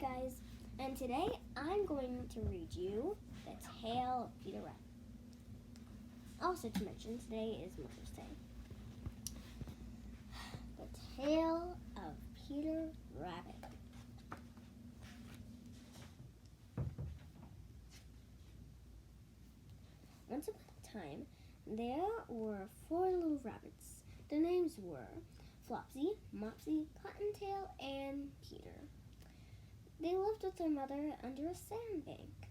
guys, and today I'm going to read you The Tale of Peter Rabbit. Also to mention, today is Mother's Day. The Tale of Peter Rabbit. Once upon a time, there were 4 little rabbits. Their names were Flopsy, Mopsy, Cottontail, and Peter. They lived with their mother under a sandbank,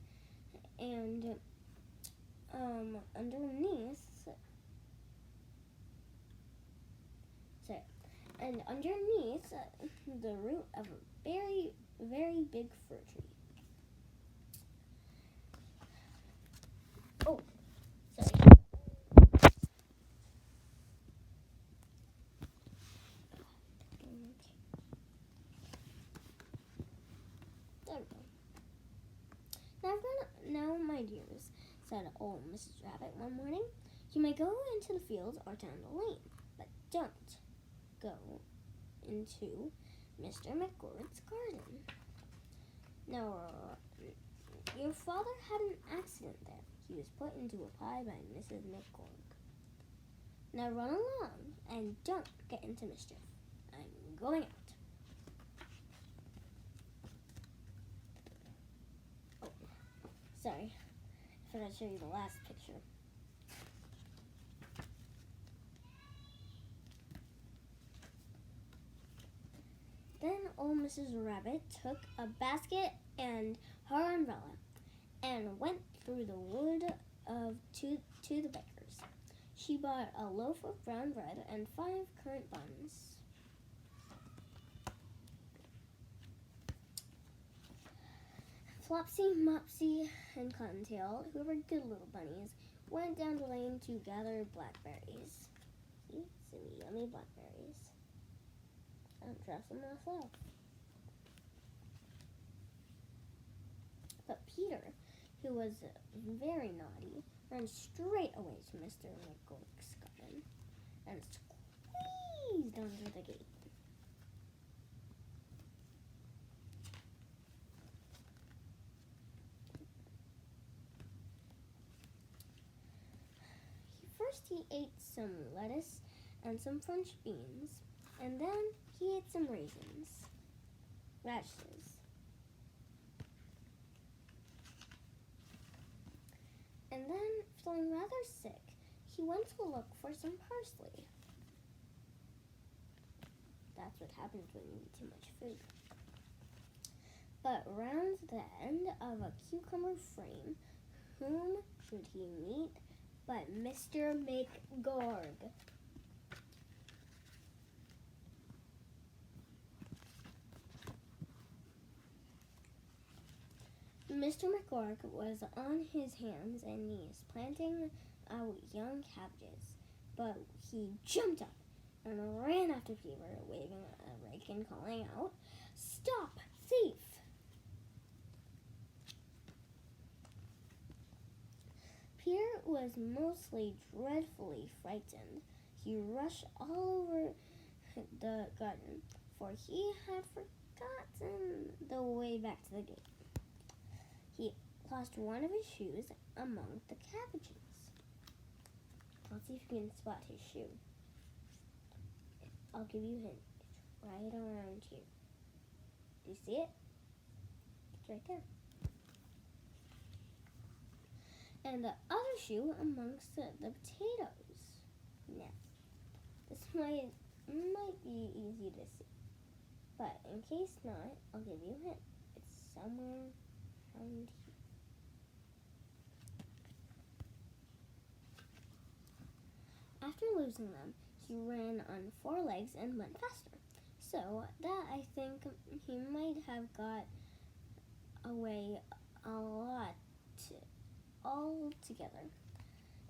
and underneath the root of a very, very big fir tree. Oh, sorry. There we go. Now, my dears, said old Mrs. Rabbit one morning, you may go into the fields or down the lane, but don't go into Mr. McGorg's garden. Now, your father had an accident there. He was put into a pie by Mrs. McGorg. Now run along and don't get into mischief. I'm going out. Oh, sorry. I forgot to show you the last picture. Then old Mrs. Rabbit took a basket and her umbrella and went through the wood to the baker's. She bought a loaf of brown bread and 5 currant buns. Flopsy, Mopsy, and Cottontail, who were good little bunnies, went down the lane to gather blackberries. See, some yummy blackberries. I don't trust them myself. But Peter, who was very naughty, ran straight away to Mr. McGorg's garden and squeezed under the gate. First he ate some lettuce and some French beans, and then he ate some raisins, radishes. And then, feeling rather sick, he went to look for some parsley. That's what happens when you eat too much food. But round the end of a cucumber frame, whom should he meet but Mr. McGorg? Mr. McGorg was on his hands and knees planting out young cabbages, but he jumped up and ran after Peter, waving a rake and calling out, "Stop, thief!" Peter was mostly dreadfully frightened. He rushed all over the garden, for he had forgotten the way back to the gate. He lost one of his shoes among the cabbages. Let's see if you can spot his shoe. I'll give you a hint. It's right around here. Do you see it? It's right there. And the other shoe amongst the potatoes. Now, this might be easy to see, but in case not, I'll give you a hint. It's somewhere around here. After losing them, he ran on 4 legs and went faster. So that I think he might have got away a lot altogether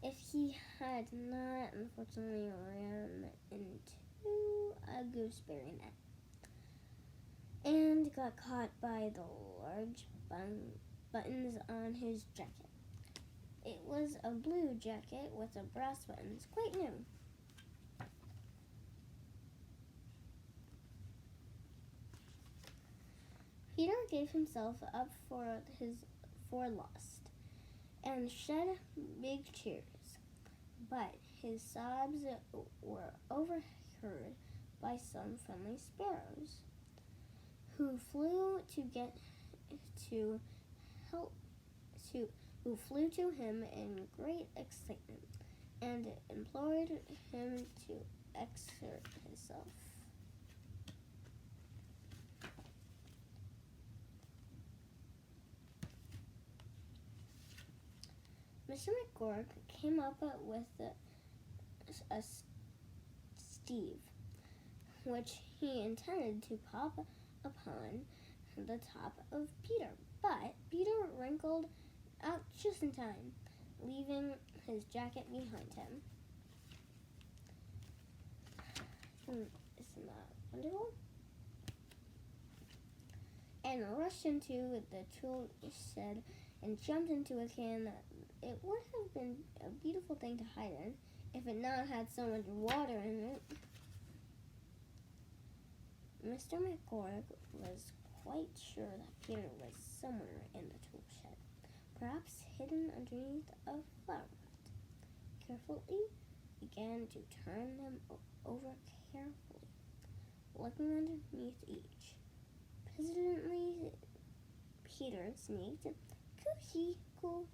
if he had not unfortunately ran into a gooseberry net and got caught by the large buttons on his jacket. It was a blue jacket with a brass buttons, quite new. Peter gave himself up for lost and shed big tears, but his sobs were overheard by some friendly sparrows, who flew to him in great excitement and implored him to exert himself. Mr. McGurk came up with a stave, which he intended to pop upon the top of Peter, but Peter wrinkled out just in time, leaving his jacket behind him. Isn't that wonderful? And rushed into the tool shed and jumped into a can that it would have been a beautiful thing to hide in if it not had so much water in it. Mr. McGurk was quite sure that Peter was somewhere in the tool shed, perhaps hidden underneath a flower pot. Carefully began to turn them over carefully, looking underneath each. Presently, Peter sneaked coo.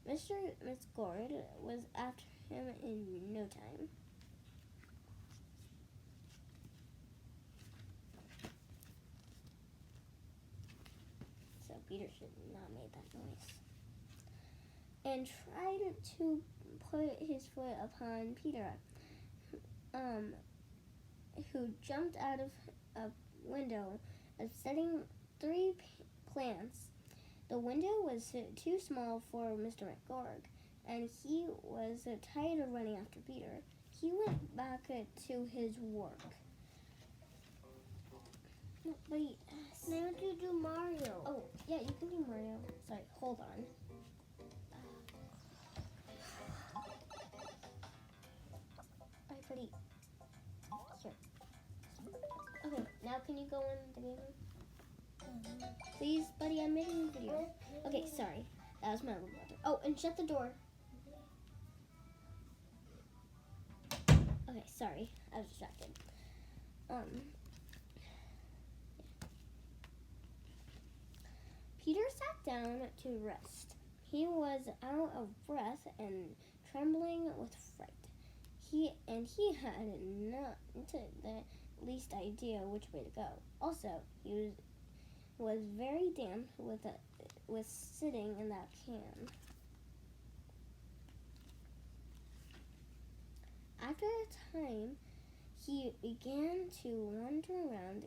Mr. McGurk was after him in no time. So Peter should not make that noise. And tried to put his foot upon Peter, who jumped out of a window, upsetting 3 plants. The window was too small for Mr. McGurk, and he was tired of running after Peter. He went back to his work. No, but Now to do Mario. Oh, yeah, you can do Mario. Sorry, hold on. Alright, buddy. Here. Okay, now can you go in the game? Please, buddy, I'm making a video. Okay, sorry. That was my little brother. Oh, and shut the door. Okay, sorry. I was distracted. Peter sat down to rest. He was out of breath and trembling with fright. He had not the least idea which way to go. Also, he was very damp with sitting in that can. After a time, he began to wander around,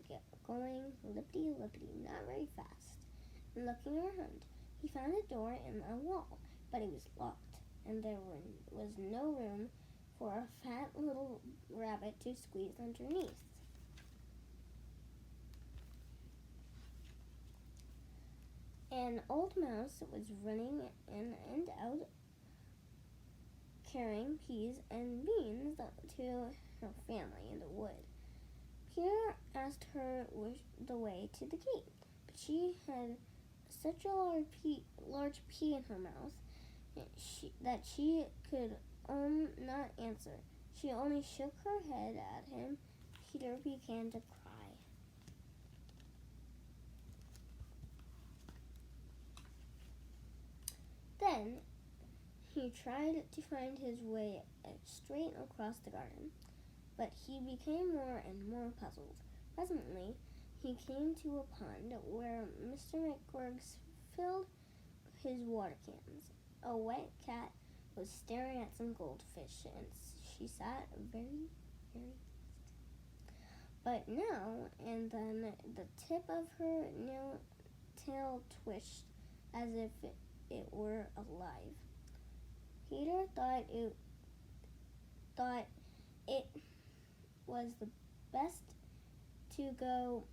going lippity-lippity, not very fast, and looking around. He found a door in a wall, but it was locked, and there was no room for a fat little rabbit to squeeze underneath. An old mouse was running in and out, carrying peas and beans to her family in the wood. Peter asked her the way to the gate, but she had such a large pea in her mouth that she could not answer. She only shook her head at him. Peter began to cry. Then he tried to find his way straight across the garden, but he became more and more puzzled. Presently, he came to a pond where Mr. McGurk filled his water cans. A wet cat was staring at some goldfish, and she sat very, very still. But now and then the tip of her tail twitched as if it were alive. Peter thought it was the best to go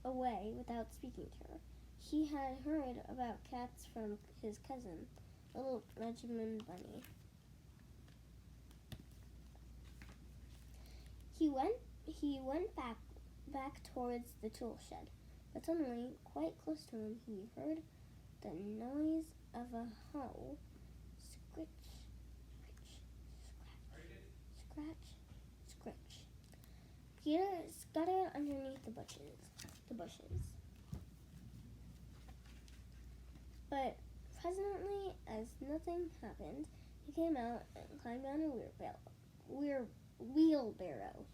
away without speaking to her. He had heard about cats from his cousin, little Benjamin Bunny. He went back towards the tool shed, But suddenly, quite close to him, he heard the noise of a hoe. Scritch, scritch, scratch, scritch. Peter scuttered underneath the bushes. But presently, as nothing happened, he came out and climbed on a wheelbarrow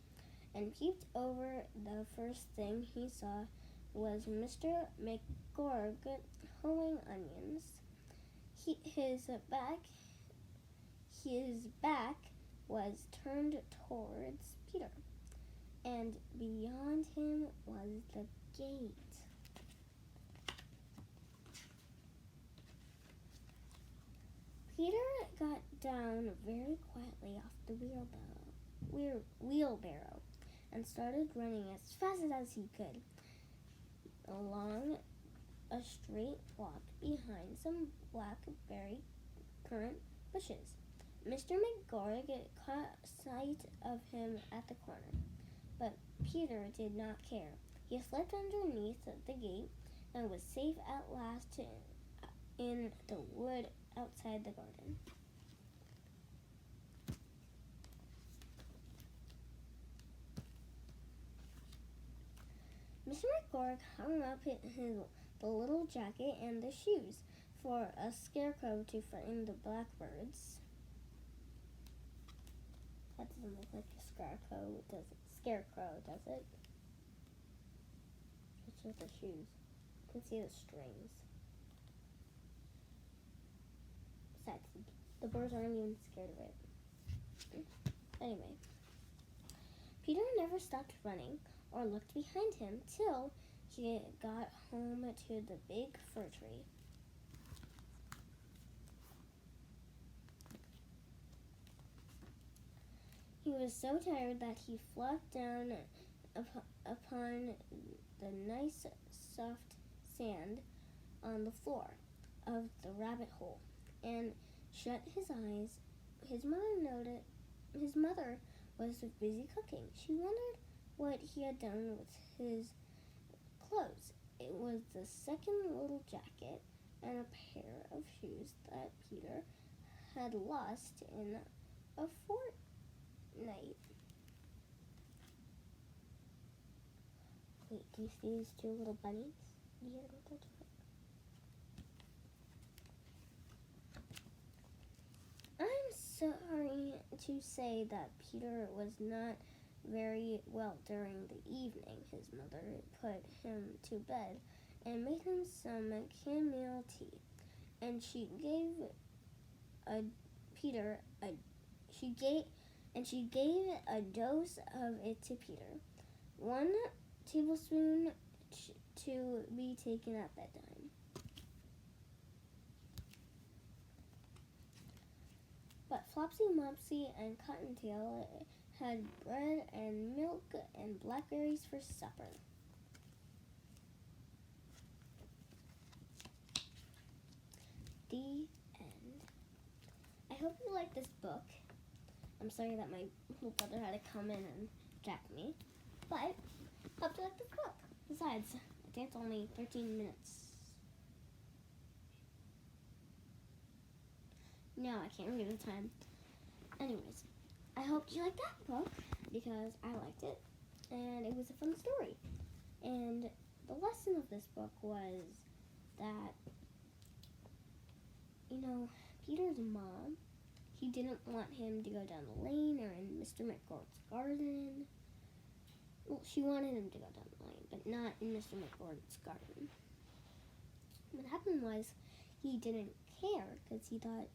and peeped over. The first thing he saw was Mr. McGorg hoeing onions. His back was turned towards Peter, and beyond him was the gate. Peter got down very quietly off the wheelbarrow and started running as fast as he could along a straight walk behind some blackberry currant bushes. Mr. McGorg caught sight of him at the corner, but Peter did not care. He slipped underneath the gate and was safe at last in the wood outside the garden. Mr. McGorg hung up the little jacket and the shoes for a scarecrow to frighten the blackbirds. That doesn't look like a scarecrow, does it? Just with the shoes. You can see the strings. Besides, the birds aren't even scared of it. Anyway, Peter never stopped running or looked behind him till he got home to the big fir tree. He was so tired that he flopped down upon the nice soft sand on the floor of the rabbit hole and shut his eyes. His mother was busy cooking. She wondered what he had done with his clothes. It was the second little jacket and a pair of shoes that Peter had lost in a fortnight. Wait, do you see these two little bunnies? Do you hear what they're doing? I'm sorry to say that Peter was not very well during the evening. His mother put him to bed and made him some chamomile tea, and she gave a dose of it to Peter, 1 tablespoon to be taken at bedtime. But Flopsy, Mopsy, and Cottontail had bread and milk and blackberries for supper. The end. I hope you like this book. I'm sorry that my little brother had to come in and jack me, but I hope you like this book. Besides, I think it's only 13 minutes. No, I can't read the time. Anyways, I hope you liked that book because I liked it, and it was a fun story. And the lesson of this book was that, Peter's mom, he didn't want him to go down the lane or in Mr. McGorg's garden. Well, she wanted him to go down the lane, but not in Mr. McGorg's garden. What happened was he didn't care because he thought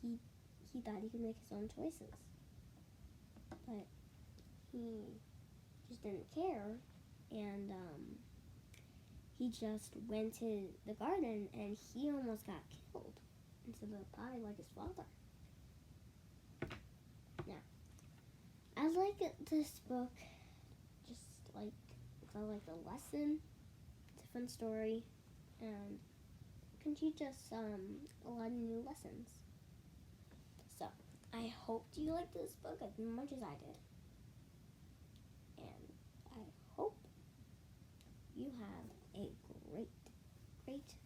he thought he could make his own choices, but he just didn't care, and he just went to the garden and he almost got killed instead of die like his father. Now, I like this book just like I like the lesson. It's a fun story and can teach us a lot of new lessons. So, I hope you like this book as much as I did. And I hope you have right?